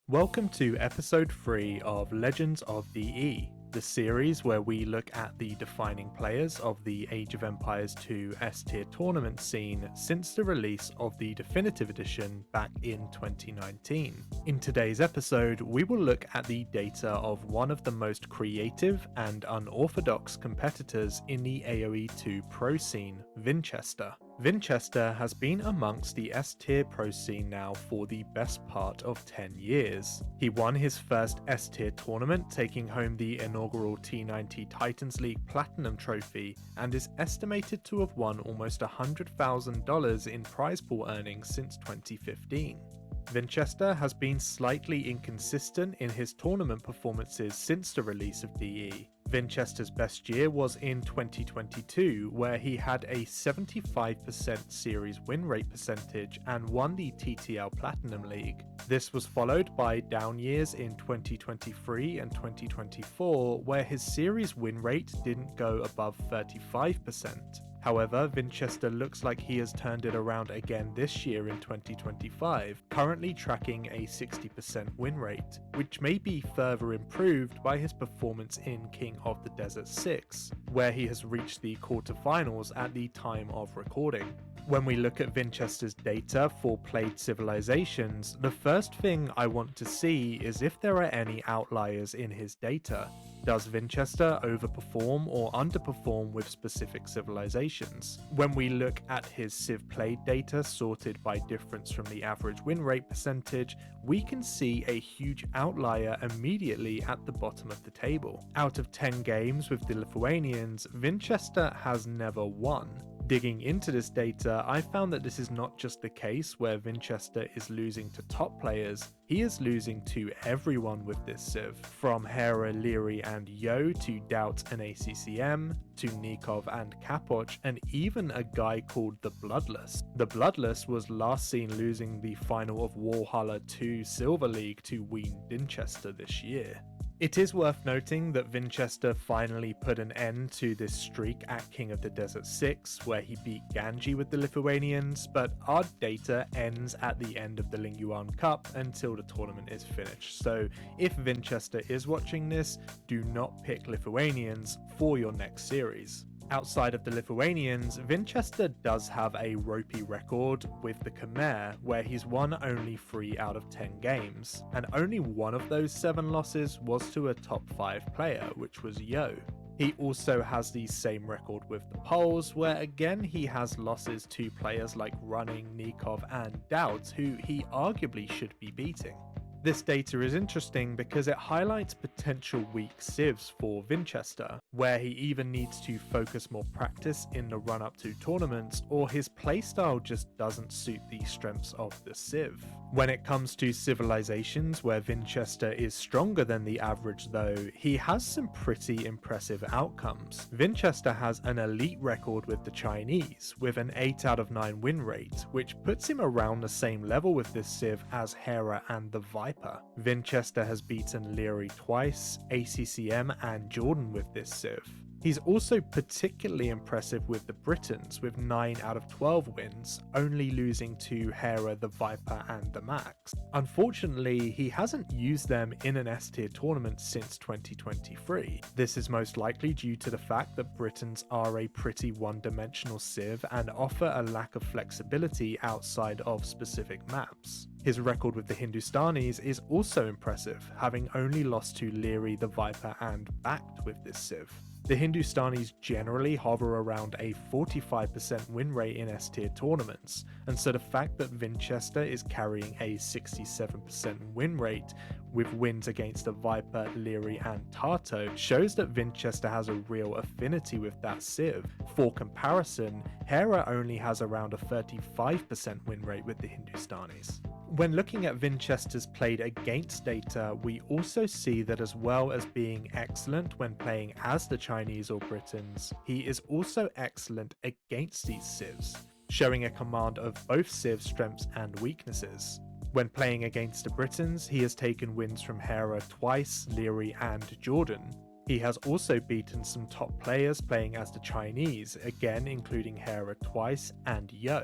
Welcome to episode 3 of Legends of DE, the series where we look at the defining players of the Age of Empires 2 S-tier tournament scene since the release of the definitive edition back in 2019. In today's episode, we will look at the data of one of the most creative and unorthodox competitors in the AOE2 pro scene, Vinchester. Vinchester has been amongst the S-tier pro scene now for the best part of 10 years. He won his first S-tier tournament, taking home the inaugural T90 Titans League Platinum Trophy, and is estimated to have won almost $100,000 in prize pool earnings since 2015. Vinchester has been slightly inconsistent in his tournament performances since the release of DE. Vinchester's best year was in 2022, where he had a 75% series win rate percentage and won the TTL Platinum League. This was followed by down years in 2023 and 2024, where his series win rate didn't go above 35%. However, Vinchester looks like he has turned it around again this year in 2025, currently tracking a 60% win rate, which may be further improved by his performance in King of the Desert 6, where he has reached the quarterfinals at the time of recording. When we look at Vinchester's data for played civilizations, the first thing I want to see is if there are any outliers in his data. Does Vinchester overperform or underperform with specific civilizations? When we look at his civ played data sorted by difference from the average win rate percentage, we can see a huge outlier immediately at the bottom of the table. Out of 10 games with the Lithuanians, Vinchester has never won. Digging into this data, I found that this is not just the case where Vinchester is losing to top players, he is losing to everyone with this civ, from Hera, Leary and Yo to Doubt and ACCM, to Nikov and Kapoch, and even a guy called the Bloodless. The Bloodless was last seen losing the final of Warhammer 2 Silver League to Wien Dinchester this year. It is worth noting that Vinchester finally put an end to this streak at King of the Desert 6, where he beat Ganji with the Lithuanians, but our data ends at the end of the LingYuan Cup until the tournament is finished. So if Vinchester is watching this, do not pick Lithuanians for your next series. Outside of the Lithuanians, Vinchester does have a ropey record with the Khmer, where he's won only 3 out of 10 games, and only one of those 7 losses was to a top 5 player, which was Yo. He also has the same record with the Poles, where again he has losses to players like Running, Nikov and Doubt, who he arguably should be beating. This data is interesting because it highlights potential weak civs for Vinchester, where he either needs to focus more practice in the run-up to tournaments, or his playstyle just doesn't suit the strengths of the civ. When it comes to civilizations where Vinchester is stronger than the average though, he has some pretty impressive outcomes. Vinchester has an elite record with the Chinese, with an 8 out of 9 win rate, which puts him around the same level with this civ as Hera and the Viper. Vinchester has beaten Leary twice, ACCM and Jordan with this civ. He's also particularly impressive with the Britons, with 9 out of 12 wins, only losing to Hera, the Viper and the Max. Unfortunately, he hasn't used them in an S-tier tournament since 2023. This is most likely due to the fact that Britons are a pretty one-dimensional civ and offer a lack of flexibility outside of specific maps. His record with the Hindustanis is also impressive, having only lost to Leary, the Viper and Backed with this civ. The Hindustanis generally hover around a 45% win rate in S-tier tournaments, and so the fact that Vinchester is carrying a 67% win rate with wins against the Viper, Leary and Tarto shows that Vinchester has a real affinity with that civ. For comparison, Hera only has around a 35% win rate with the Hindustanis. When looking at Vinchester's played against data, we also see that as well as being excellent when playing as the Chinese or Britons, he is also excellent against these civs, showing a command of both civ strengths and weaknesses. When playing against the Britons, he has taken wins from Hera twice, Leary and Jordan. He has also beaten some top players playing as the Chinese, again including Hera twice and Yo.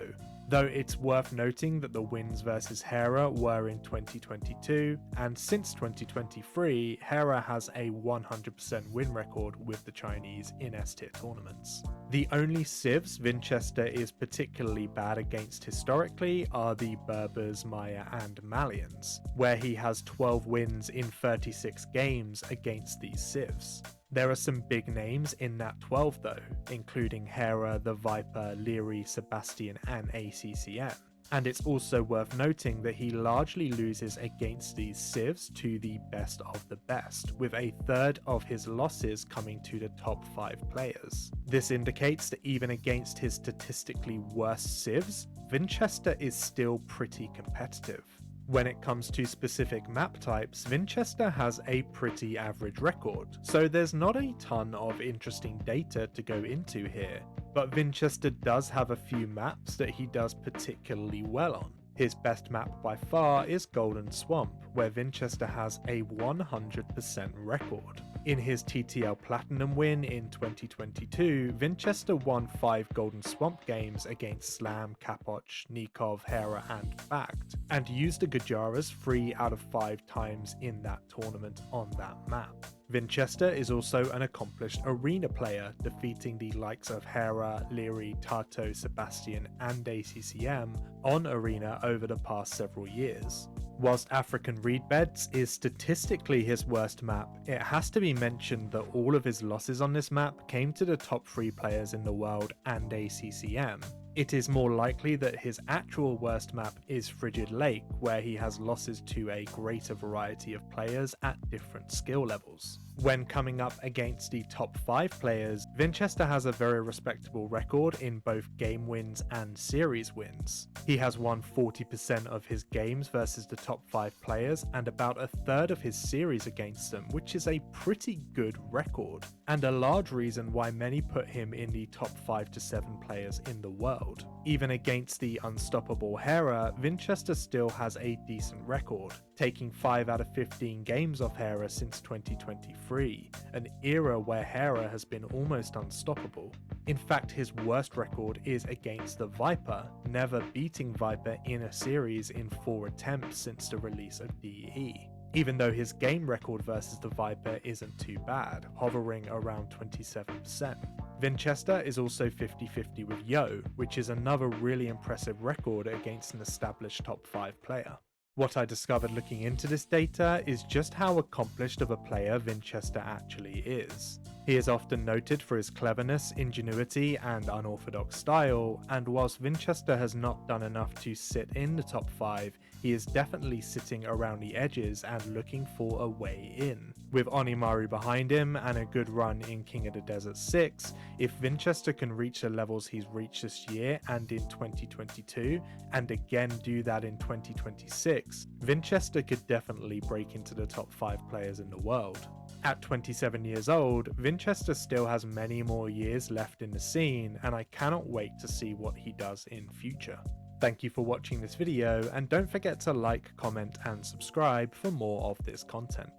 though it's worth noting that the wins versus Hera were in 2022, and since 2023, Hera has a 100% win record with the Chinese in S-tier tournaments. The only civs Vinchester is particularly bad against historically are the Berbers, Maya and Malians, where he has 12 wins in 36 games against these civs. There are some big names in that 12 though, including Hera, the Viper, Leary, Sebastian and ACCM. And it's also worth noting that he largely loses against these civs to the best of the best, with a third of his losses coming to the top 5 players. This indicates that even against his statistically worst civs, Vinchester is still pretty competitive. When it comes to specific map types, Vinchester has a pretty average record, so there's not a ton of interesting data to go into here, but Vinchester does have a few maps that he does particularly well on. His best map by far is Golden Swamp, where Vinchester has a 100% record. In his TTL Platinum win in 2022, Vinchester won 5 Golden Swamp games against Slam, Kapoch, Nikov, Hera and Fact, and used the Gujaras 3 out of 5 times in that tournament on that map. Vinchester is also an accomplished arena player, defeating the likes of Hera, Leary, Tato, Sebastian and ACCM on arena over the past several years. Whilst African Reedbeds is statistically his worst map, it has to be mentioned that all of his losses on this map came to the top 3 players in the world and ACCM. It is more likely that his actual worst map is Frigid Lake, where he has losses to a greater variety of players at different skill levels. When coming up against the top 5 players, Vinchester has a very respectable record in both game wins and series wins. He has won 40% of his games versus the top 5 players and about a third of his series against them, which is a pretty good record, and a large reason why many put him in the top 5 to 7 players in the world. Even against the unstoppable Hera, Vinchester still has a decent record, taking 5 out of 15 games off Hera since 2023, an era where Hera has been almost unstoppable. In fact, his worst record is against the Viper, never beating Viper in a series in 4 attempts since the release of DE. Even though his game record versus the Viper isn't too bad, hovering around 27%. Vinchester is also 50-50 with Yo, which is another really impressive record against an established top 5 player. What I discovered looking into this data is just how accomplished of a player Vinchester actually is. He is often noted for his cleverness, ingenuity and unorthodox style, and whilst Vinchester has not done enough to sit in the top 5, he is definitely sitting around the edges and looking for a way in. With Onimaru behind him and a good run in King of the Desert 6, if Vinchester can reach the levels he's reached this year and in 2022, and again do that in 2026, Vinchester could definitely break into the top 5 players in the world. At 27 years old, Vinchester still has many more years left in the scene, and I cannot wait to see what he does in future. Thank you for watching this video, and don't forget to like, comment and subscribe for more of this content.